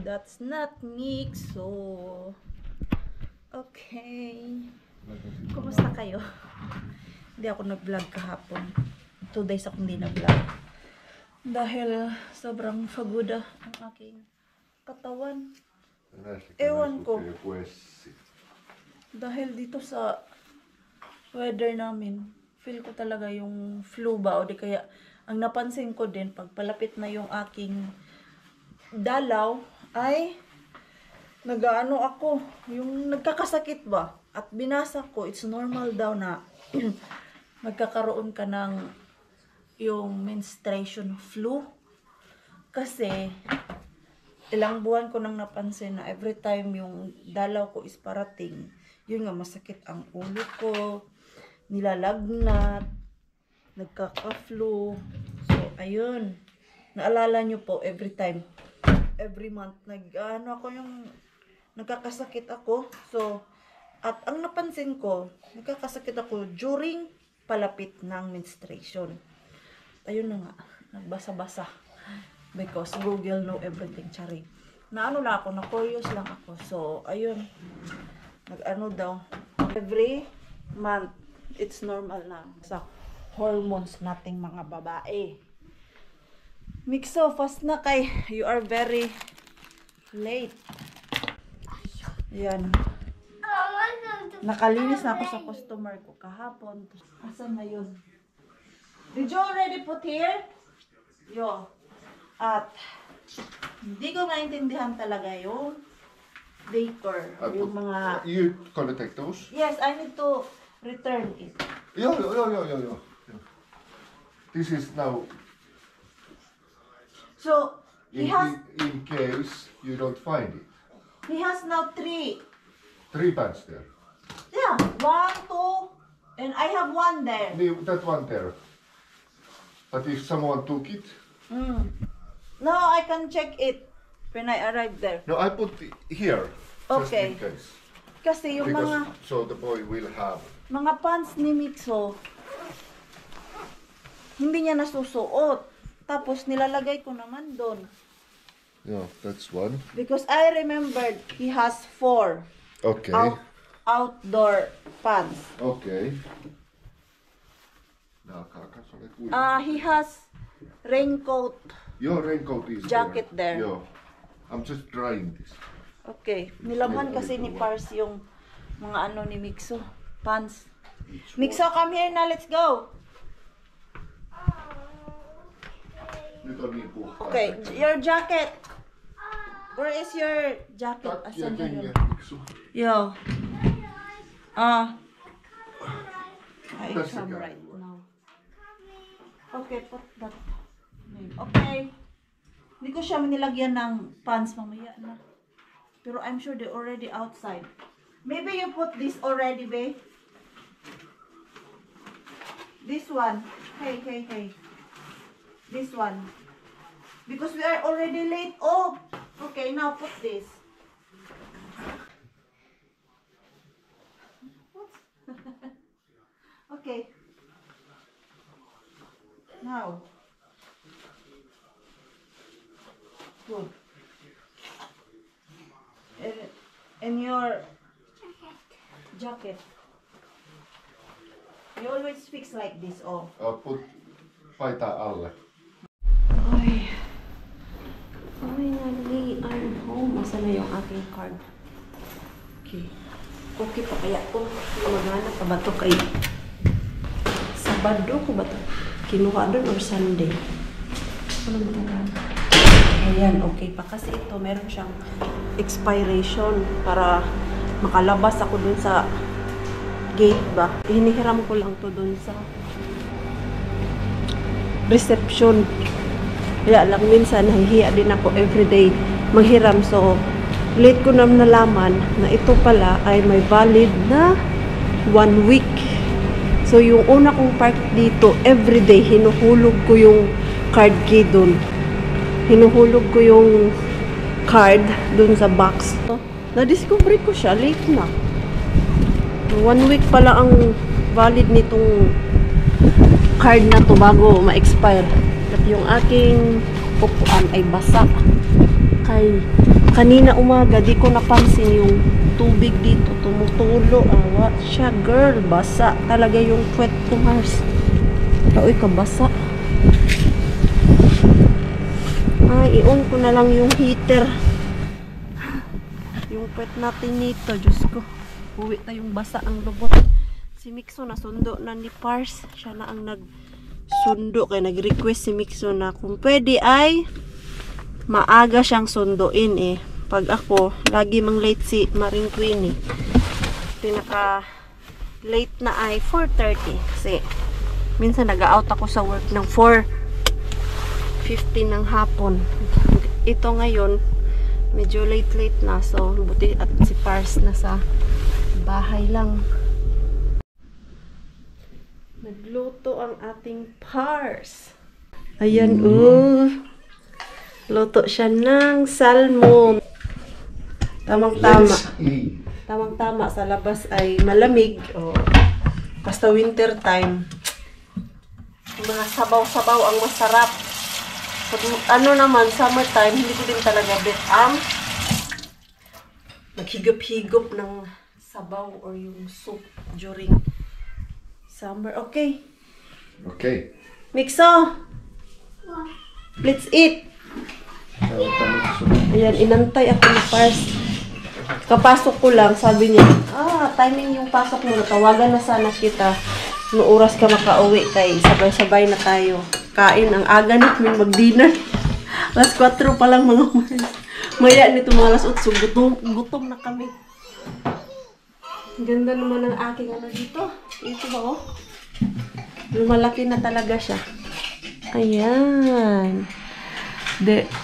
That's not Mixo. Okay. Kumusta kayo? Hindi ako nag-vlog kahapon. 2 days akong hindi nag-vlog. Dahil sobrang pagoda ang aking katawan. Ewan ko. Dahil dito sa weather namin, feel ko talaga yung flu ba o di kaya ang napansin ko din pagpalapit na yung aking dalaw ay nagaano ako, yung nagkakasakit ba? At binasa ko, it's normal daw na magkakaroon ka ng yung menstruation flu. Kasi ilang buwan ko nang napansin na every time yung dalaw ko is parating, yun nga masakit ang ulo ko, nilalagnat, nagkaka-flu. So ayun, naalala nyo po every time, every month nagkakasakit ako. So at ang napansin ko, nagkakasakit ako during palapit ng menstruation. Ayun na nga, nagbasa-basa because Google know everything, chari. Naano lang ako, na-curious lang ako. So ayun, nag-ano daw, every month it's normal na sa hormones nating mga babae. Mixo, fast na kay you are very late. Yan. Nakalinis na ako sa customer ko kahapon. Asan na yun? Did you already put here? Yo. At hindi ko maintindihan talaga yung vapor. Yung mga... You gonna take those? Yes, I need to return it. Yeah. This is now... So, he has... In case you don't find it. He has now 3. 3 bags there. Yeah, 1, 2, and I have 1 there. That one there. But if someone took it... No, I can check it when I arrive there. No, I put it here. Okay. Just in case. Kasi yung Because, mga... so the boy will have... Mga pants ni Mixo, hindi niya nasusuot. Tapos nilalagay ko naman doon. Yeah, that's one. Because I remembered he has 4 Okay. outdoor pants. Okay. He has raincoat. Your raincoat is Jacket there. Yeah. I'm just drying this. Okay. Nilaman kasi ni Pars yung mga ano ni Mixo. Pants. Mixo, come here na. Let's go. Okay. Your jacket. Where is your jacket? Asan na yun? Yo. I come right now. Okay, put that name. Okay. Hindi ko siya nilagyan ng pants mamaya na. Pero I'm sure they're already outside. Maybe you put this already, babe. This one. Hey. This one. Because we are already late. Oh! Okay, now put this. Okay. Now. Good. And your jacket. You always fix like this, oh. Put paita alle. Finally, I'm home. Masa na yung aking card? Okay. Okay pa kaya ko. Maghanap pa ba ito kay Sabado ko ba ito? Kinuha doon or Sunday? Ano ba? Ayan, okay pa. Kasi ito, meron siyang expiration para makalabas ako dun sa gate ba. Hinihiram ko lang to dun sa reception. Kaya lang minsan, nahihiya din ako everyday manghiram. So, late ko na nalaman na ito pala ay may valid na 1 week. So, yung una kong park dito, everyday, hinuhulog ko yung card key dun. Hinuhulog ko yung card dun sa box. So, na-discover ko siya, late na. 1 week pala ang valid nitong card na to bago ma-expire. At yung aking upuan ay basa. Kay kanina umaga, di ko napansin yung tubig dito tumutulo. Awa siya, girl. Basa talaga yung puwet ko, Mars. Uy, kabasa. Ay, i-on ko na lang yung heater. Yung puwet natin nito, Diyos ko. Uwi tayong basa ang lubot. Si Mixo nasundo na ni Pars. Siya na ang nagsundo. Kaya nag-request si Mixo na kung pwede ay maaga siyang sunduin eh. Pag ako, lagi mang late si Maring Queenie. Pinaka late na ay 4:30. Kasi minsan nag-out ako sa work ng 4:15 ng hapon. Ito ngayon, medyo late na. So, buti at si Pars na sa bahay lang. Nagluto ang ating Pars. Ayan, luto siya ng salmon. Tamang-tama. Let's eat. Tamang-tama. Sa labas ay malamig. O, basta winter time. Mga sabaw-sabaw ang masarap. Pag, ano naman, summertime, hindi ko din talaga bet ang maghigop-higop ng sabaw or yung soup during summer. Okay. Okay. Mixo! Let's eat! Ayan, inantay ako ni Pars. Kapasok ko lang, sabi niya, timing yung pasok mo, tawagan na sana kita. No oras ka makauwi kay sabay-sabay na tayo. Kain ang aga namin mag-dinner. Alas 4 pa lang mga Mars. Maya nito mga alas 8, gutom na kami. Ganda naman ang aking ano dito. Ito ba oh? Lumalaki na talaga siya. Ayan.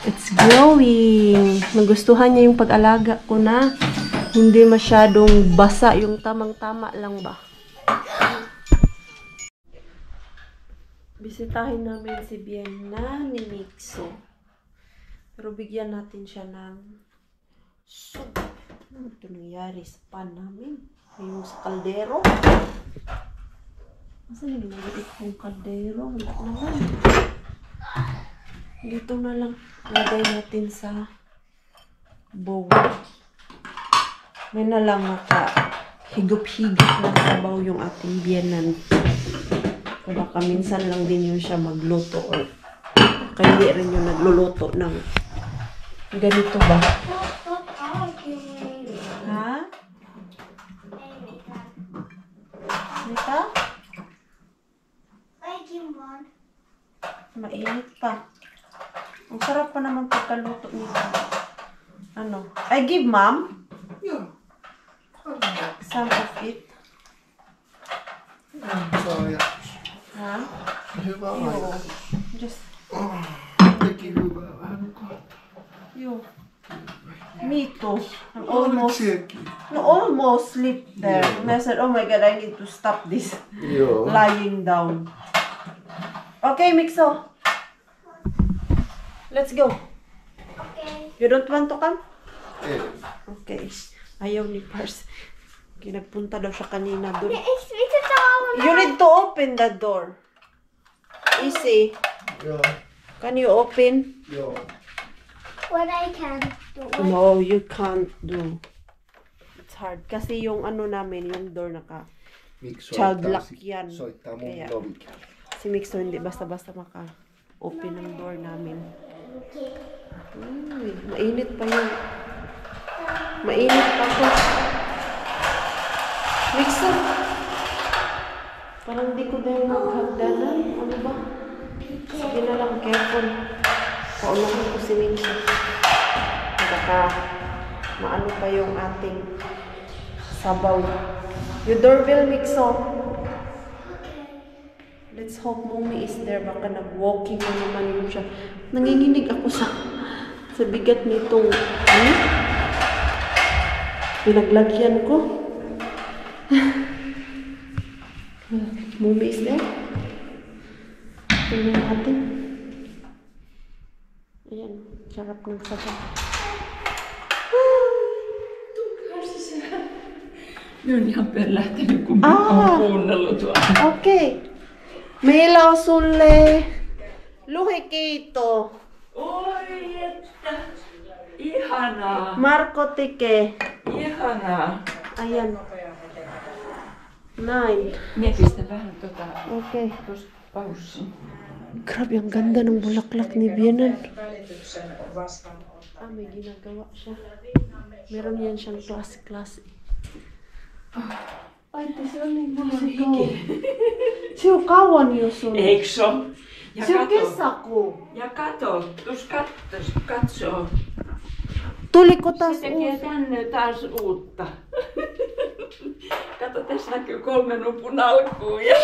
It's growing. Nagustuhan niya yung pag-alaga ko na hindi masyadong basa. Yung tamang-tama lang ba? Bisitahin namin si Vienna ni Mixo. Pero bigyan natin siya ng soup. Ano ito nangyari sa pan namin? Yung sa kaldero. Asan yung nagigit kong kaldero? Wala naman. Dito na lang. Lagay natin sa bowl. May na lang higop-higop na sabaw yung ating Viennan. Baka minsan lang din yun siya magluto or kaya rin yung nagluluto ng ganito ba? Ha? Nita? Mainit pa. Ang sarap pa naman pagkaluto nito. Ano? I give mom? Yeah. Some of it. Sorry. Ha? Hyvä Yo. ajatus. Just Teki hyvää. Vähän kohta. you. Me too. I'm almost Sekin. no, almost sleep there. Yeah. And I said, oh my god, I need to stop this Joo. lying down. Okay, Mixo. Let's go. Okay. You don't want to come? Ei. Okay. Ayaw ni Pars. Nagpunta daw siya kanina doon. It's a towel. You need to open the door. Easy. Joo. Can you open? Joo. What I can do. No, you can't do. It's hard. Kasi yung ano namin, yung door Miksi child lock yan. soittaa mun Kaya lovit. si Mixo hindi basta-basta maka-open ng door namin. Uy, mainit pa yun. Mainit pa ko. Mixo! Parang di ko dahil maghagdanan. Ano ba? Sige na lang, careful. Paunahan ko si Mixo. Baka maano pa yung ating sabaw. Yung doorbell, Mixo. Let's hope Mommy is there. Baka nag-walking na naman yun siya. Nanginginig ako sa bigat nitong pinaglagyan ko. Mommy is there. Tingnan natin. Ayan. Sarap ng sabaw. Nyt on ihan lähtenyt, kun on kuunnellut. Okay. Meillä on sulle luhikeito. Oi, että ihanaa, Marko tekee. ihanaa. Ayan. Näin. Mie pistän vähän Okei. tuosta paussiin. Grabe, ang ganda ng bulaklak ni Bianan. May ginagawa siya. Meron yan siyang klase-klase. Ay, tässä on niin musikaw. Siukawan Jusun. Eikö so? Ja Se on kato, kesäkuu. ja kato, katsoo. Tuliko taas Se tekee uusi? tänne taas uutta. Kato, tässä näkyy 3 nupun alkuun. Ja...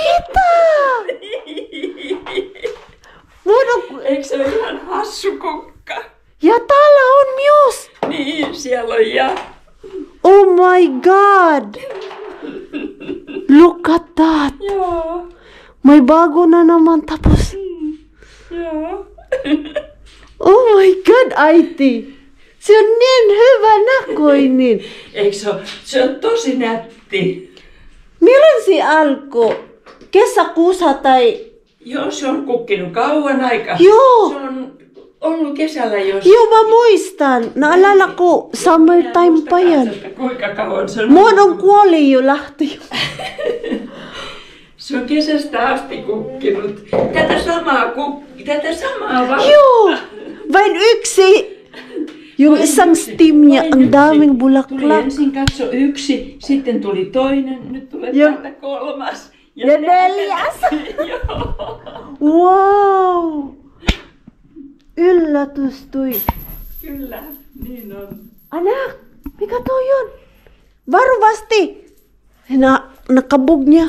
Eikö se ole ihan hassu kukka? Ja täällä on myös. Niin, siellä on ja. Oh my god. Look at that. Joo, May bago na naman tapos. joo. Oh my god, Aiti. Se on niin hyvä näköinen. Eikö se ole? Se on tosi nätti. Milloin se alkoi? Kesäkuussa tai... Joo, se on kukkinut kauan aikaa. Joo. Se on ollut kesällä jos... Joo, mä muistan. Naalala ko summertime pa yan. Kuinka kauan se on? Muodon kuoli jo lähti. Se on kesästä asti kukkinut. Tätä samaa vaan. Joo, vain yksi. Yung isang stem niya, ang daming Tuli bulaklak. ensin katso yksi, sitten tuli toinen, nyt tulee Ja- täältä 3. Ja 4. Joo. Wow! Yllätys tuli. Kyllä, niin on. Anak, mikä toi on? Varovasti! Nakabog niya.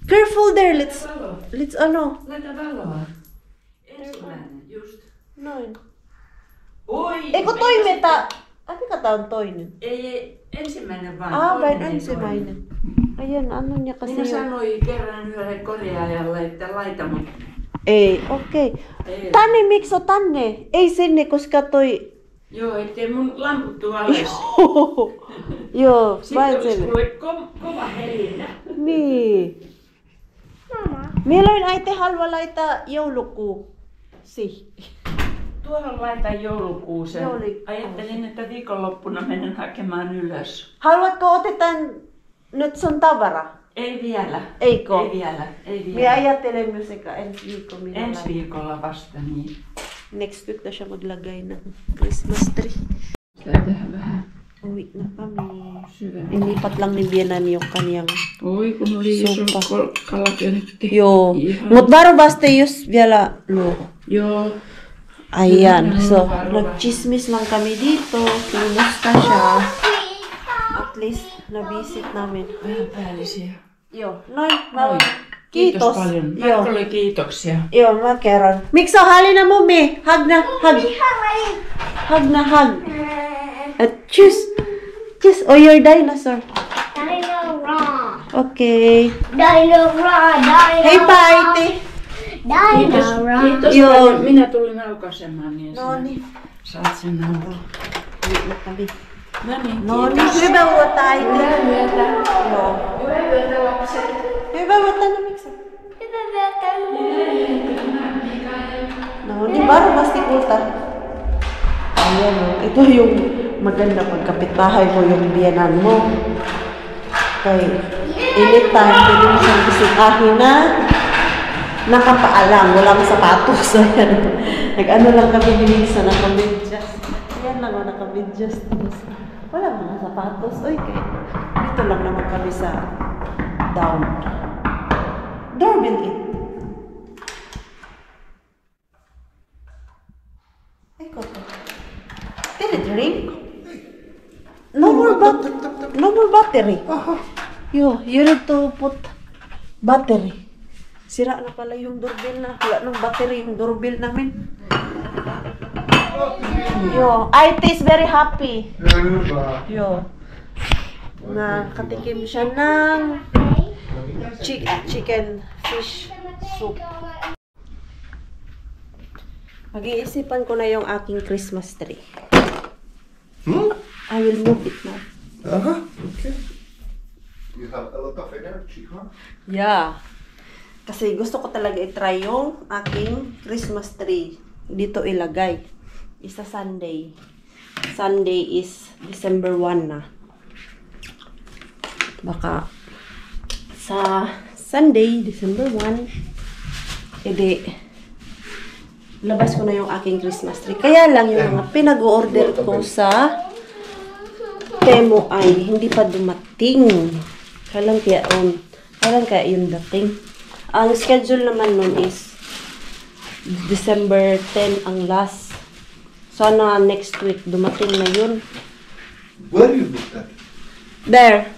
Careful there, let's ano. Laita valoa. Ensimmäinen, just. Noin. Oi! Eikö toimita? Mikä tää on toinen? Ei, ensimmäinen vaan. Vain toinen ei ensimmäinen. Ayan, ano niya kasi Minä yun? sanoin kerran yhdelle korjaajalle, että laita mut. Ei, okei. Ei. Tänne, miksi on tänne? Ei sinne, koska toi... Joo, ettei mun lamputtu alas. Joo, Sitten vain olisi sinne. kuule kova helinä. Niin. Mama. Milloin äiti haluaa laittaa joulukuusi? Tuohon laitan joulukuusen. Joulukuusi. Ajattelin, että viikonloppuna menen hakemaan ylös. Haluatko otetaan nyt sun tavara? Ei vielä. Eikö? Ei vielä. Ei Minä vielä. ajattelen myös sekä ensi viikolla. minä Ensi laitan. viikolla vasta niin. Next week na siya maglagay ng Christmas tree. Tehdään vähän Uwi na kami. syvemmin. Inipat lang ni Bianan yung kaniyang... Oi, kun oli iso Suppa. kalaköntti. Joo. Ihan. Mut varovasti jos vielä luo. Joo. Ayan. So, Varo. nagchismis lang kami dito. Kumusta siya. At least, na-visit namin. Vähän päällisiä. Joo. Noin. Noin. Kiitos. Kiitos paljon. Joo. Markolle kiitoksia. Joo, mä kerron. Miksi on halina mummi? Hug na, hug. Hug na, hug. At cheers. Cheers. Oh, your dinosaur. Dino Ron. Okay. Dino Ron. Dino Hey, Paiti. Dino Ron. Kiitos Joo. paljon. Minä tulin aukaisemaan niin No sinä niin. saat sen auki. Uwi na kami. No niin, No niin. kiitos. Hyvää vuotta, Aiti. Hyvää yötä. Joo. Hyvää yötä lapset. Hyvää vuotta na, miksi? Hyvää yötä. No, di varovasti kulta. Ayan, oh. Ito yung maganda pagkapitbahay mo, yung biyanan mo. Kay, anytime, pwede mo siyang bisitahin na nakapaalam, walang sapatos. Ayan. Nag-ano lang kami binisa, nakamedyas. Ayan lang, oh, nakamedyas. Tapos, walang mga sapatos. Uy, kaya, dito lang naman kami sa down. Doorbell it. Ay, koto. Did it ring? No more battery. Yo, you need to put battery. Sira na pala yung doorbell na. Wala nang battery yung doorbell namin. Yo, IT is very happy. Yo. Nakatikim siya ng chicken fish soup. Mag-iisipan ko na yung aking Christmas tree. I will move it now. Okay. You have a lot of energy, huh? Yeah. Kasi gusto ko talaga i-try yung aking Christmas tree. Dito ilagay. Isa Sunday. Sunday is December 1 na. Baka sa Sunday, December 1, edi labas ko na yung aking Christmas tree. Kaya lang yung mga pinag-order ko sa Temu ay hindi pa dumating. Kailan kaya yung dating? Ang schedule naman nun is December 10 ang last. Sana next week dumating na yun. Where you put that? There.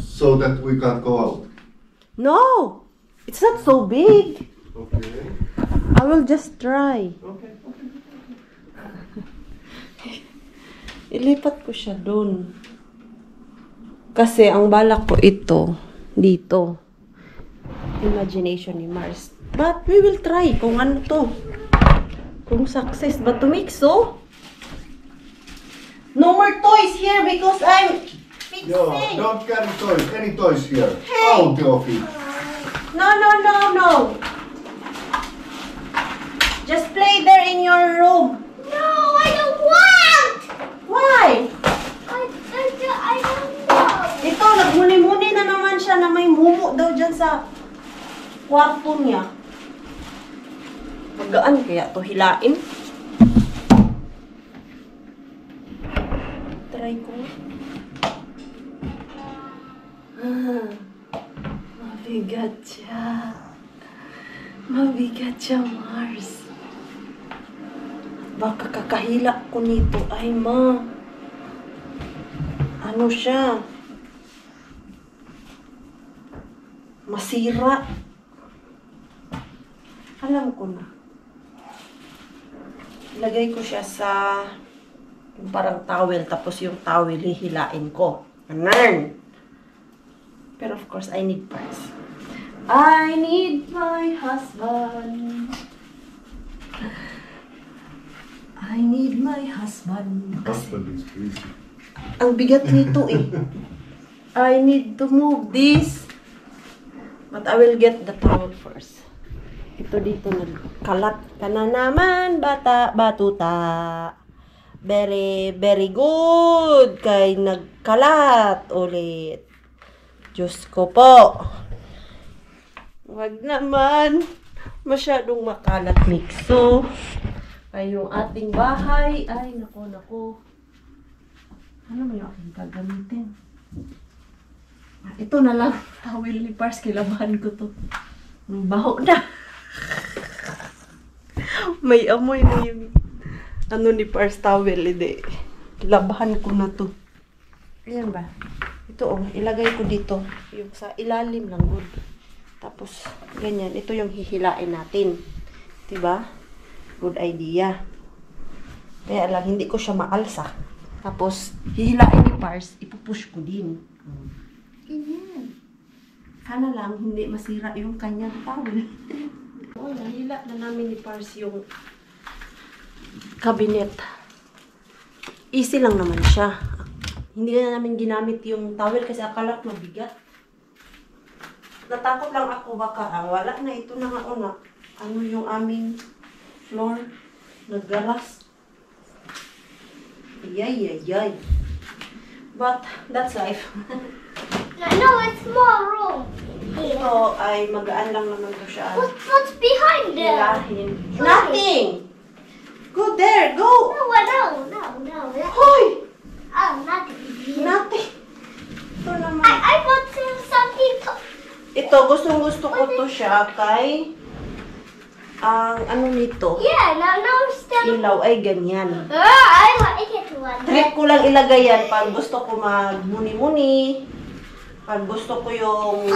So that we can't go out. No! It's not so big. Okay. I will just try. Okay. Ilipat ko siya dun. Kasi ang balak ko ito, dito. Imagination ni Mars. But we will try kung ano to. Kung success ba to mix, so? No more toys here because I'm fixing. No, don't carry toys. Any toys here? Hey. Out of it. No. Just play there in your room. No, I don't want! Why? I don't know. Ito, nagmuni-muni na naman siya na may mumu daw dyan sa kwarto niya. Magaan kaya to hilain? Try ko. Mabigat siya. Mabigat siya, Mars. Baka kakahila ko nito. Ay, ma. Ano siya? Masira. Alam ko na. Ilagay ko siya sa yung parang towel, tapos yung towel hihilain ko. Anan! Pero of course, I need parts. I need my husband. I need my husband. Kasi Husband is crazy. ang bigat nito eh. I need to move this. But I will get the towel first. Ito dito nagkalat ka na naman, batuta. Very, very good. Kay nagkalat ulit. Diyos ko po. Wag naman. Masyadong makalat mixo. Ay yung ating bahay. Ay, nako. Ano mo yung aking gagamitin? Ito na lang. Towel ni Pars. Kilabahan ko to. Ang baho na. May amoy na yung ano ni Pars towel. Hindi. Labahan ko na to. Ayan ba? Ito ilagay ko dito. Yung sa ilalim lang. Good. Tapos, ganyan. Ito yung hihilain natin. Diba? Good idea. Kaya lang, hindi ko siya maalsa. Tapos, hihilain ni Pars, ipupush ko din. Ganyan. Sana lang, hindi masira yung kanyang towel. Nahila na namin ni Pars yung cabinet. Easy lang naman siya. Hindi na namin ginamit yung towel kasi akala ko mabigat. Natakot lang ako baka wala na ito na nga una. Ano yung aming floor? Naggalas. Yay. But that's life. No, it's more room. Ito ay magaan lang naman to siya. What's behind there? Hilahin. Nothing! Go there! Go! No. Hoy! Oh, nothing. Nothing! Ito naman. I want something to... Ito, gustong-gusto ko to siya kay ang ano nito, Yeah, now still... ilaw ay ganyan. I want to get one. Trip ko lang ilagay yan pag gusto ko magmuni-muni. Pag gusto ko yung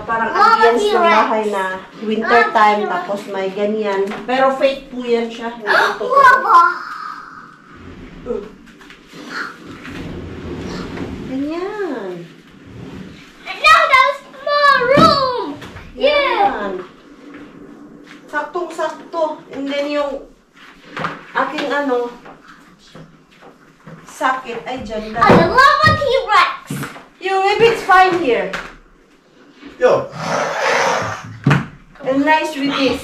parang ambience ng bahay na winter time tapos may ganyan. Pero fake po yan siya. Hindi ito. Ganyan. Now there's more room. Yeah. Yan. Saktong-sakto. And then yung aking sakit ay dyan I lang. love a T-Rex. Maybe it's fine here. Joo. And nice with this.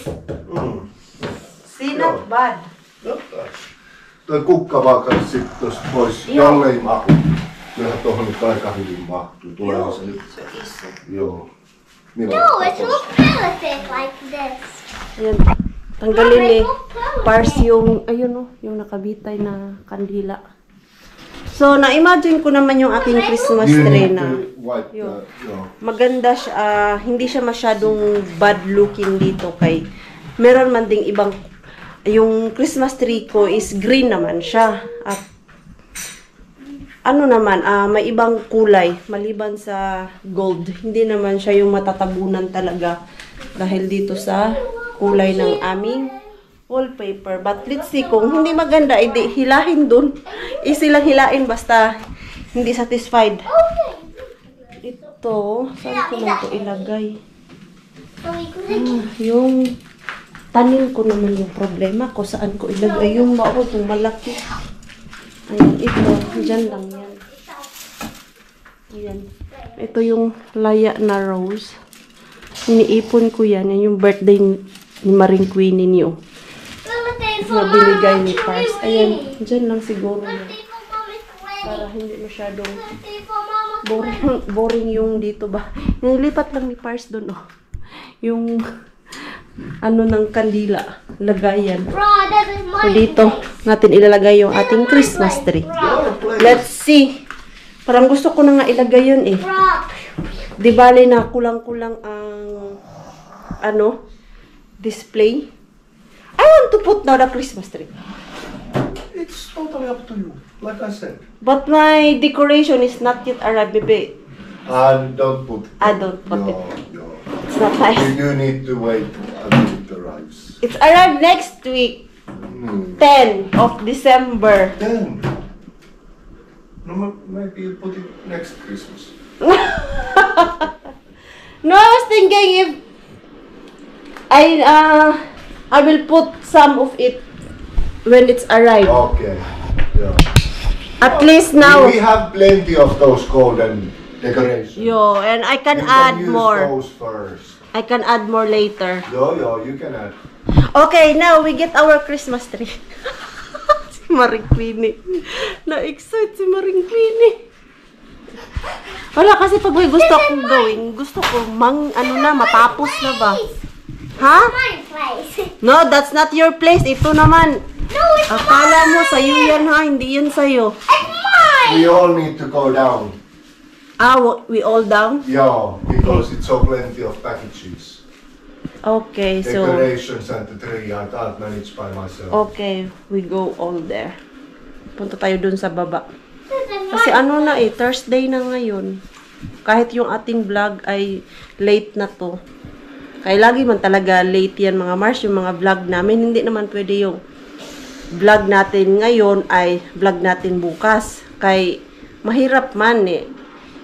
See, not bad. Toi kukka vaan kanssa sit tosta pois, Joo. jollei mahu. Kyllähän tohon nyt aika hyvin mahtuu. Tuleehan se nyt. So iso. Joo. Niin No, it looks perfect like this. Ayan. Tanggalin ni Pars yung, ayun o, yung nakabitay na kandila. So, na-imagine ko naman yung aking Christmas You tree need na to wipe the, joo. maganda siya, hindi siya masyadong bad looking dito kay meron man ding ibang, yung Christmas tree ko is green naman siya at ano naman, may ibang kulay maliban sa gold, hindi naman siya yung matatabunan talaga dahil dito sa kulay ng aming wallpaper. But let's see kung hindi maganda, edi hilahin dun. Isilang hilain basta hindi satisfied. Ito, saan ko lang ito ilagay? Yung tanim ko naman yung problema ko. Saan ko ilagay yung mao, itong malaki. Ayan, ito. Diyan lang yan. Ayan. Ito yung laya na rose. Iniipon ko yan. Yan yung birthday ni Maring Queenie niyo. Na binigay ni Pars. Ayan, dyan lang siguro yan. Para hindi masyadong boring yung dito ba. Nilipat lang ni Pars doon, oh. Yung ano ng kandila. Lagayan. So dito, natin ilalagay yung ating Christmas tree. Let's see. Parang gusto ko na nga ilagay yun eh. Di bali na kulang-kulang ang ano, display. I want to put now the Christmas tree. It's totally up to you, like I said. But my decoration is not yet arrived, baby. And don't put it. I don't put it. Joo. It's not nice. You need to wait until it arrives. It's arrived next week, 10 of December. Then, no, maybe you put it next Christmas. No, I was thinking if I will put some of it when it's arrived. Okay. Yeah. At least now. We have plenty of those golden decorations. Yo, and I can You add use more. those first. I can add more later. Yo, you can add. Okay, now we get our Christmas tree. Si Maring Queenie. Na-excite si Maring Queenie. Wala kasi pag may gusto akong gawin, gusto ko matapos na ba? Ha? My place. No, that's not your place. Ito naman. No, it's Akala mo sa'yo yan ha, hindi yan sa'yo. mine. We all need to go down. We all down? Yeah, because it's so plenty of packages. Okay, so, Decorations and the tree, I can't manage by myself. okay, we go all there. Punta tayo dun sa baba. This is Kasi mine. ano na Thursday na ngayon. Kahit yung ating vlog ay late na to. Kaya lagi man talaga late yan mga Mars, yung mga vlog namin. Hindi naman pwede yung vlog natin ngayon ay vlog natin bukas. Kaya mahirap man eh.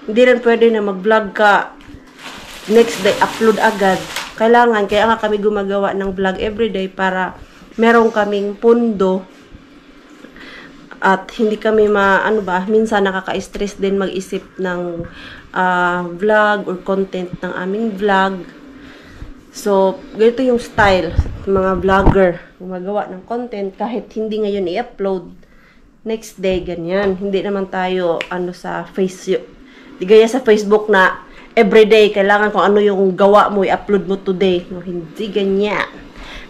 Hindi rin pwede na mag-vlog ka next day, upload agad. Kailangan, kaya nga kami gumagawa ng vlog everyday para meron kaming pundo at hindi kami minsan nakaka-stress din mag-isip ng vlog or content ng aming vlog. So, ganito yung style mga vlogger, gumagawa ng content kahit hindi ngayon i-upload, next day ganyan. Hindi naman tayo sa di gaya sa Facebook na everyday kailangan kung ano yung gawa mo i-upload mo today. No, hindi ganyan.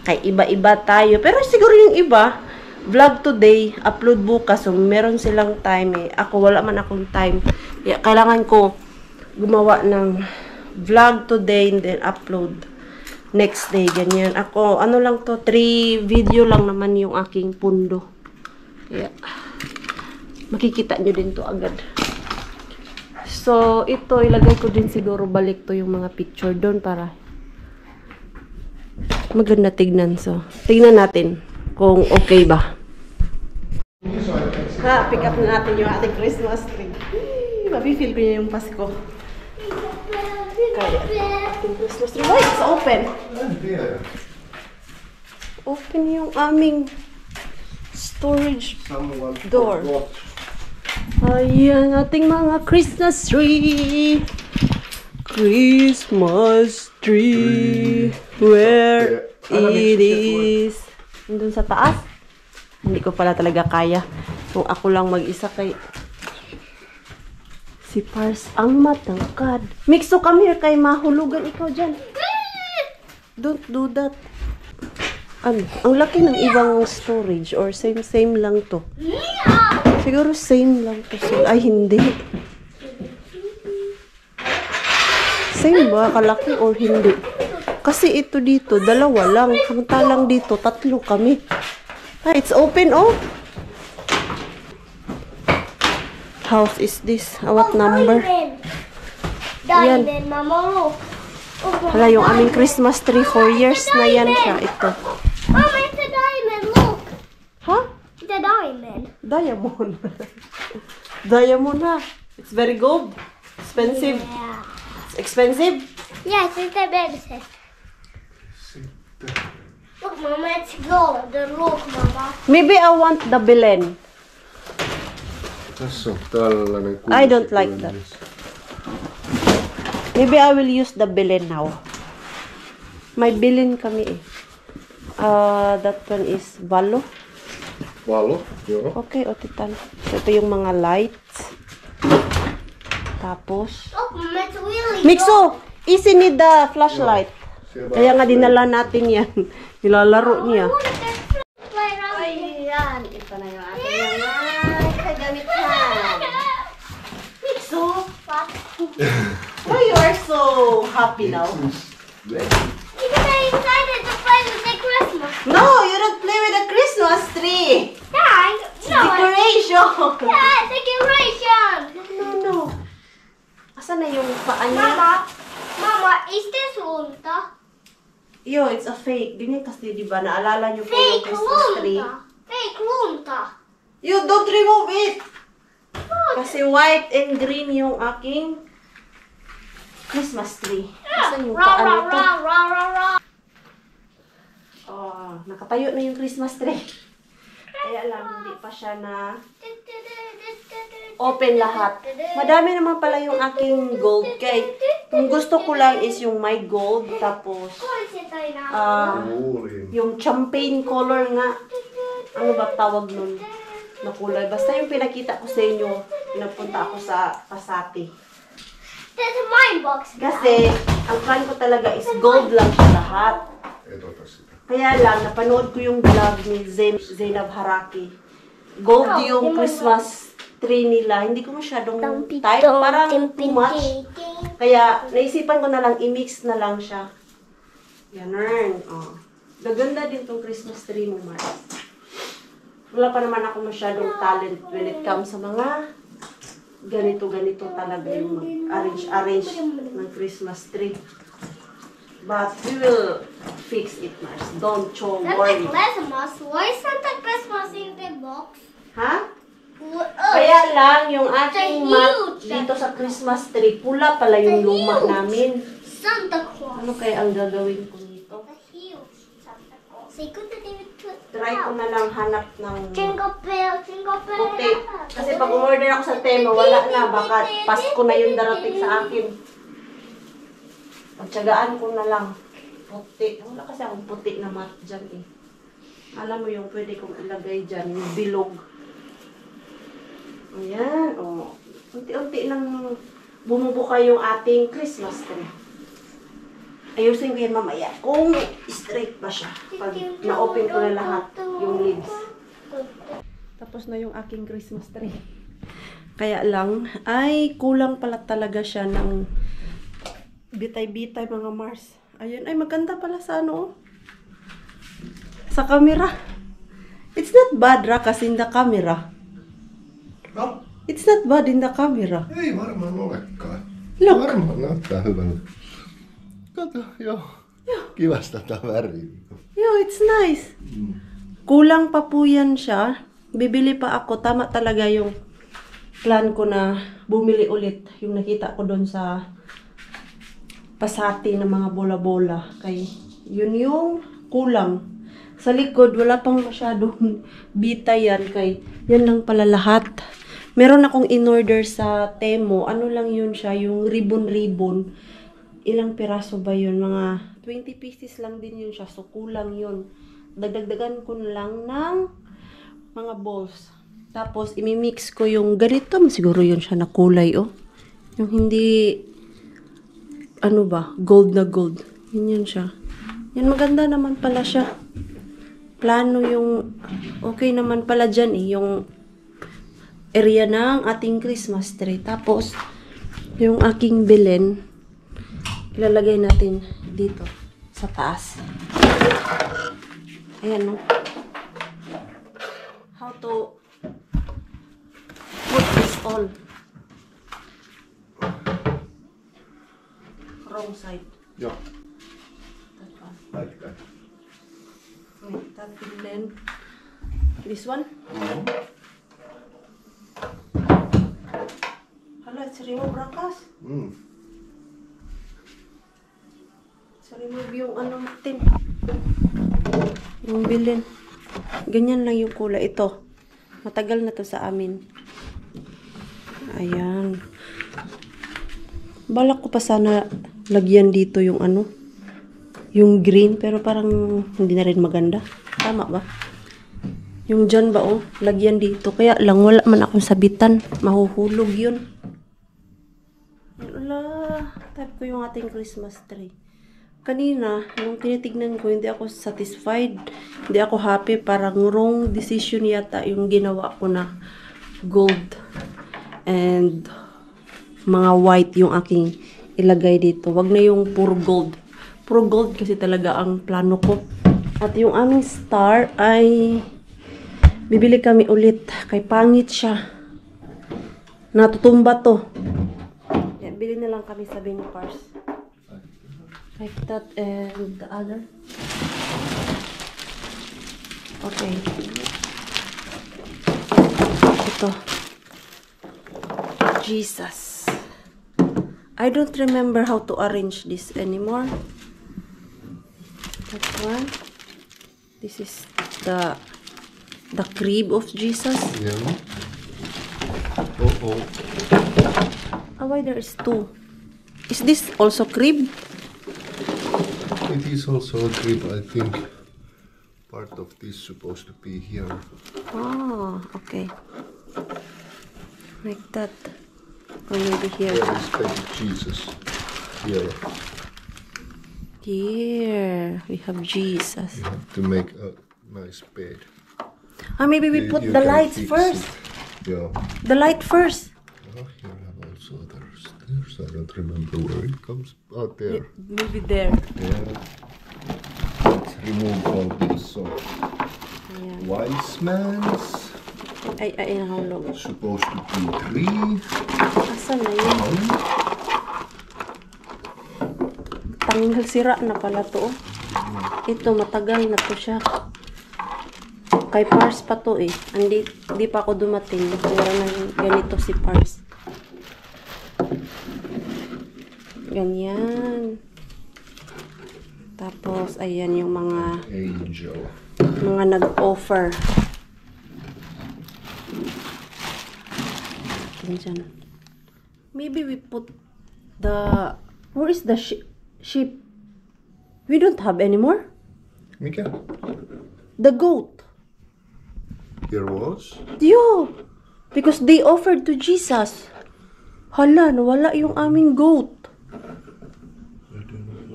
Kaya iba-iba tayo. Pero siguro yung iba vlog today, upload bukas. So, meron silang time eh. Ako, wala man akong time. Kaya, kailangan ko gumawa ng vlog today and then upload next day. Ganyan. Ako, lang to, 3 video lang naman yung aking pundo. Kaya, makikita nyo din to agad. So, ito, ilagay ko din siguro balik to yung mga picture doon para maganda tignan. So, tignan natin kung okay ba. Pick up na natin yung ating Christmas tree. Mapifeel ko niya yung Pasko. Kaya, ating Christmas tree. Why? It's open. Open yung aming storage door. Ayan, ating mga Christmas tree. Christmas tree, where it is. Nandun sa taas. Hindi ko pala talaga kaya. Kung ako lang mag-isa kay... Si Pars ang matangkad. Mixo, come here kay mahulugan ikaw dyan. Don't do that. Ano? Ang laki ng ibang storage or same lang to. Siguro same lang to. Ay, hindi. Same ba? Kalaki or hindi? Kasi ito dito, dalawa lang. Samantalang dito, tatlo kami. Ah, it's open, oh. House is this? What number? Yan. Diamond, Mama, look. Hala, yung aming Christmas tree, 4 years na yan siya. Ito. Mama, it's a diamond, look. Ha? It's a diamond. Diamond. Diamond, ha? It's very gold. Expensive. Yeah. It's expensive. Yes, it's a baby set. Look, Mama, it's gold. Look, Mama. Maybe I want the Belen. Tässä on tällainen I don't like that. Maybe I will use the Belen now. May Belen kami eh. That one is Valo. Valo, joo. Okay, otitan. So, ito yung mga lights. Tapos... Look, Mama, it's really Mixo! Easy need the flashlight. Kaya nga dinala natin yan. Nilalaro niya. Ayan, ito na yung ating mga kagamitan. Mixo! Why you are so happy now? Because I decided to play with the Christmas. No, you don't play with the Christmas tree. Dad, no. Decoration. Dad, decoration. No. Asan na yung paa niya? Mama, is this lunta? Yo, it's a fake. Ganyan kasi, di ba? Naalala niyo po yung Fake Christmas tree. lunta. Fake lunta. You don't remove it. Kasi white and green yung aking Christmas tree. Asan yung paa nito? Oh, nakatayo na yung Christmas tree. Kaya lang, hindi pa siya na open lahat. Madami naman pala yung aking gold cake. Yung gusto ko lang is yung my gold, tapos yung champagne color nga. Ano ba tawag nun na kulay? Basta yung pinakita ko sa inyo, pinapunta ako sa Pasati. There's a mine box. Kasi, ang plan ko talaga is gold lang siya lahat. Etota sitä. Kaya lang, napanood ko yung vlog ni Zainab Haraki. Gold yung Christmas tree nila. Hindi ko masyadong type. Parang too much. Kaya, naisipan ko na lang, i-mix na lang siya. Ganun. Oh. Gaganda din tong Christmas tree mo, Mars. Wala pa naman ako masyadong talent when it comes sa mga ganito talaga yung arrange ng Christmas tree. But we will fix it, Mars. Don't you Santa worry. Christmas. Why is Santa Christmas in the box? Ha? Kaya lang, yung ating It's a mat huge dito sa Christmas tree, pula pala yung luma namin. Santa Claus. Ano kaya ang gagawin ko nito? A huge Santa Claus. So you could even put Try ko na lang hanap ng Jingle bell, jingle bell. puti. Kasi pag umorder ako sa Temo, wala na. Baka Pasko na yung darating sa akin. Pagtsagaan ko na lang. Puti. Wala kasi akong puti na mat dyan eh. Alam mo yung pwede kong ilagay dyan, yung bilog. Ayan, o. Unti-unti lang bumubuka yung ating Christmas tree. Ayusin ko yan mamaya kung straight ba siya. Pag na-open ko na lahat yung leaves. Tapos na yung aking Christmas tree. Kaya lang, ay kulang pala talaga siya ng bitay-bitay mga Mars. Ayun, ay maganda pala sa ano. Sa camera. It's not bad, Rakas, in the camera. No, It's not bad in the camera. ei varmaan olekaan. Look. Varmaan näyttää hyvältä. Kato, joo. Kivasta tää väri. Yo, it's nice. Kulang pa po yan siya. Bibili pa ako. Tama talaga yung plan ko na bumili ulit. Yung nakita ko doon sa Pasati ng mga bola-bola. Kay yun yung kulang. Sa likod, wala pang masyadong bita yan. Kay yan lang pala lahat. Meron akong in-order sa Temo. Ano lang yun siya, yung ribbon-ribbon. ilang piraso ba yun? Mga 20 pieces lang din yun siya. So, kulang yun. Dagdagan ko na lang ng mga balls. Tapos, imimix ko yung ganito. Siguro yun siya na kulay, oh. Yung hindi, ano ba, gold na gold. Yun siya. Yan, maganda naman pala siya. Plano yung, okay naman pala dyan eh. Yung area ng ating Christmas tree. Tapos, yung aking bilin, ilalagay natin dito sa taas. Ayan, no? How to put this all. Wrong side. Yeah, That one. like that. Wait, that bilin. This one? Hala, it's remove rakas. Sa remove yung ano natin. Yung bilin. Ganyan lang yung kulay. Ito. Matagal na to sa amin. Ayan. Balak ko pa sana lagyan dito yung ano. Yung green. Pero parang hindi na rin maganda. Tama ba? Yung dyan ba oh. Lagyan dito. Kaya lang wala man akong sabitan. Mahuhulog yun. Wala. Type ko yung ating Christmas tree. Kanina, nung tinitignan ko, hindi ako satisfied. Hindi ako happy. Parang wrong decision yata yung ginawa ko na gold. And mga white yung aking ilagay dito. Wag na yung pure gold. Pure gold kasi talaga ang plano ko. At yung aming star ay bibili kami ulit. Kay pangit siya. Natutumba to. Yan, bili na lang kami sa Bing Pars. Like that and the other. Okay. Ito. Jesus. I don't remember how to arrange this anymore. That one. This is the crib of Jesus. Yeah. Oh. Oh, why there is two? Is this also crib? It is also a crib, I think. Part of this supposed to be here. Oh, okay. Like that. Or maybe here. Where is baby Jesus? Here. Here. We have Jesus. You have to make a nice bed. Ah, maybe we put You the can lights fix first. it. Yeah. The light first. Oh, here have also other stairs. I don't remember where it comes. Out there. Maybe there. Yeah. Let's remove all this. So, Ayan. wise man's Ay, nahulog. supposed to be 3. Asan na yun? Tanggal sira na pala to. Oh. Ito, matagal na to siya. Kay Pars pa to eh. Hindi pa ako dumating. Wala na ganito si Pars. Ganyan. Tapos, ayan yung mga Angel. nag-offer. Diyan. Maybe we put the... Where is the sheep? We don't have anymore. Mikä? The goat. Here was? Yo! Because they offered to Jesus. Hala, nawala yung aming goat.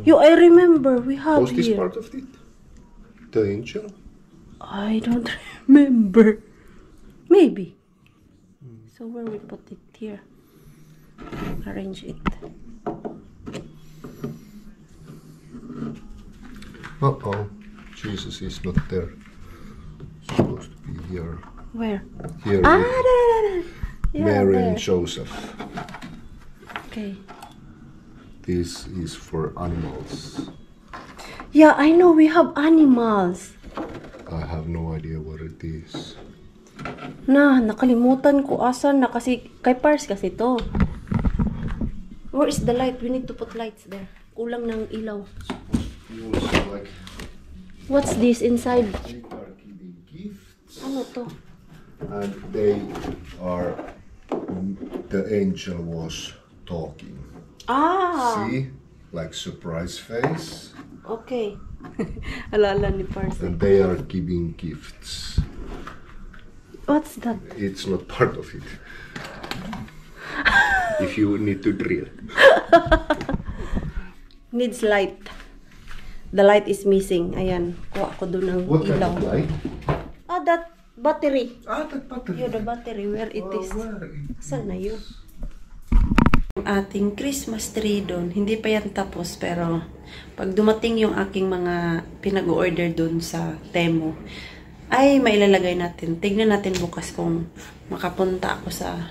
Yo, I remember we have Was this here. part of it? The angel? I don't remember. Maybe. So where we put it here? Arrange it. Uh-oh. Jesus is not there. Supposed to be here. Where? Here Ah, with there. Yeah, Mary there. and Joseph. Okay. This is for animals. Yeah, I know we have animals. I have no idea what it is. Nakalimutan ko asan na kasi kay Pars kasi to. Where is the light? We need to put lights there. Kulang ng ilaw. Also, like, What's this inside? they are giving gifts. Ano to? And they are... The angel was talking. Ah! See? like surprise face. Okay. Alala ni Parsi. And they are giving gifts. What's that? It's not part of it. If you need to drill. Needs light. The light is missing. Ayan. Kuha ko doon ng What kind ilaw. of light? Ah, that battery. That battery. Yun, the battery. Where it is. Where Saan na yun? Yung ating Christmas tree doon. Hindi pa yan tapos. Pero pag dumating yung aking mga pinag-order doon sa Temu, ay mailalagay natin. Tignan natin bukas kung makapunta ako sa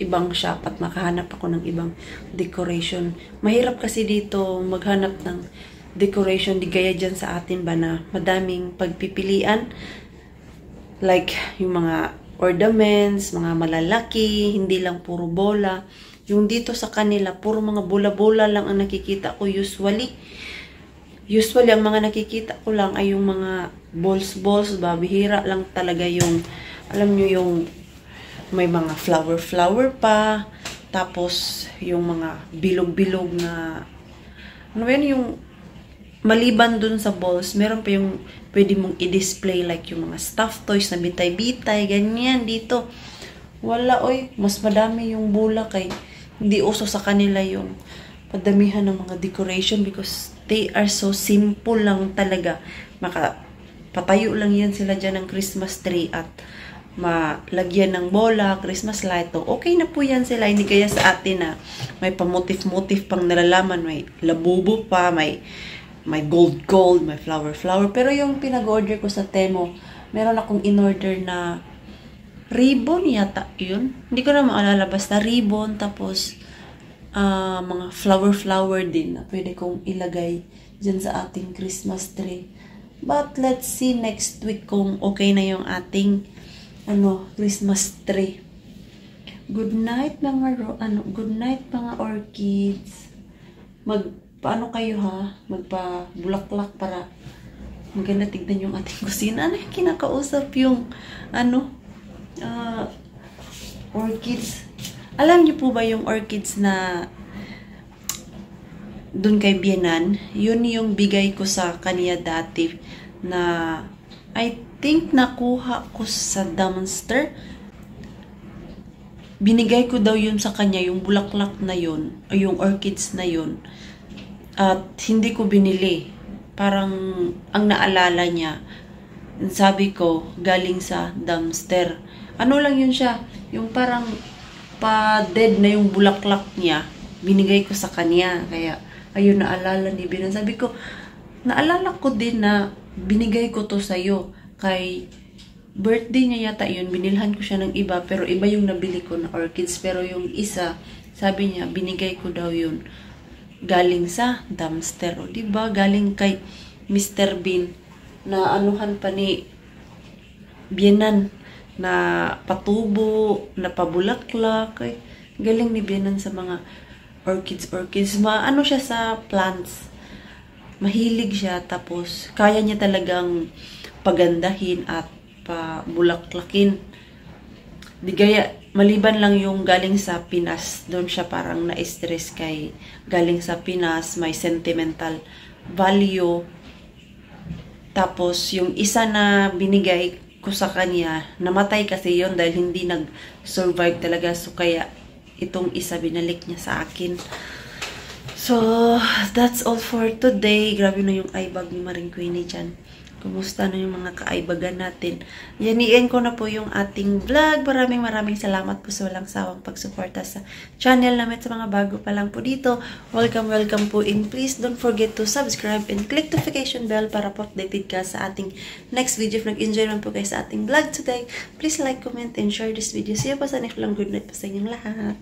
ibang shop at makahanap ako ng ibang decoration. Mahirap kasi dito maghanap ng decoration. Di gaya dyan sa atin ba na madaming pagpipilian. Like yung mga ornaments, mga malalaki, hindi lang puro bola. Yung dito sa kanila, puro mga bola-bola lang ang nakikita ko usually. Usually, ang mga nakikita ko lang ay yung mga balls ba. Bihira lang talaga yung, alam nyo yung may mga flower pa. Tapos, yung mga bilog-bilog na, ano ba yun, yung maliban dun sa balls, meron pa yung pwede mong i-display like yung mga stuffed toys na bitay-bitay, ganyan dito. Wala, oy, mas madami yung bola kay hindi uso sa kanila yung padamihan ng mga decoration because they are so simple lang talaga. Patayo lang yan sila dyan ng Christmas tree at malagyan ng bola, Christmas light. Okay na po yan sila. Hindi kaya sa atin na may pamotif-motif pang nalalaman. May labubo pa, may gold, may flower. Pero yung pinag-order ko sa Temu, meron akong in-order na ribbon yata yun. Hindi ko na maalala. Basta ribbon, tapos mga flower din na pwede kong ilagay dyan sa ating Christmas tree. But let's see next week kung okay na yung ating Christmas tree. Good night mga orchids. Paano kayo ha? Magpa-bulaklak para maganda tignan yung ating kusina. Ano yung kinakausap yung orchids? Alam niyo po ba yung orchids na dun kay Bienan? Yun yung bigay ko sa kanya dati na I think nakuha ko sa dumpster. Binigay ko daw yun sa kanya, yung bulaklak na yun, o yung orchids na yun. At hindi ko binili. Parang ang naalala niya, sabi ko, galing sa dumpster. Ano lang yun siya? Yung parang pa-dead na yung bulaklak niya. Binigay ko sa kanya. Kaya, ayun, naalala ni Binan. Sabi ko, naalala ko din na binigay ko to sa'yo. Kay birthday niya yata yun. Binilhan ko siya ng iba. Pero iba yung nabili ko na orchids. Pero yung isa, sabi niya, binigay ko daw yun. Galing sa dumpster. O, diba? Galing kay Mr. Bean. Na anuhan pa ni Bienan. Na patubo, na pabulaklak. Ay, galing ni Bienan sa mga orchids. Ano siya sa plants. Mahilig siya. Tapos, kaya niya talagang pagandahin at pabulaklakin. Di gaya, maliban lang yung galing sa Pinas. Doon siya parang na-stress kay galing sa Pinas. May sentimental value. Tapos, yung isa na binigay ko sa kanya, namatay kasi yon dahil hindi nag-survive talaga. So, kaya itong isa binalik niya sa akin. So, that's all for today. Grabe na yung eye bag ni Maring Queenie dyan. Kumusta na yung mga ka-eye-bagan natin? Yaniin ko na po yung ating vlog. Maraming salamat po sa walang sawang pagsuporta sa channel namin. Sa mga bago pa lang po dito, welcome po. And please don't forget to subscribe and click notification bell para po updated ka sa ating next video. If nag-enjoy naman po kayo sa ating vlog today, please like, comment, and share this video. See you pa sa next vlog. Good night po sa inyong lahat.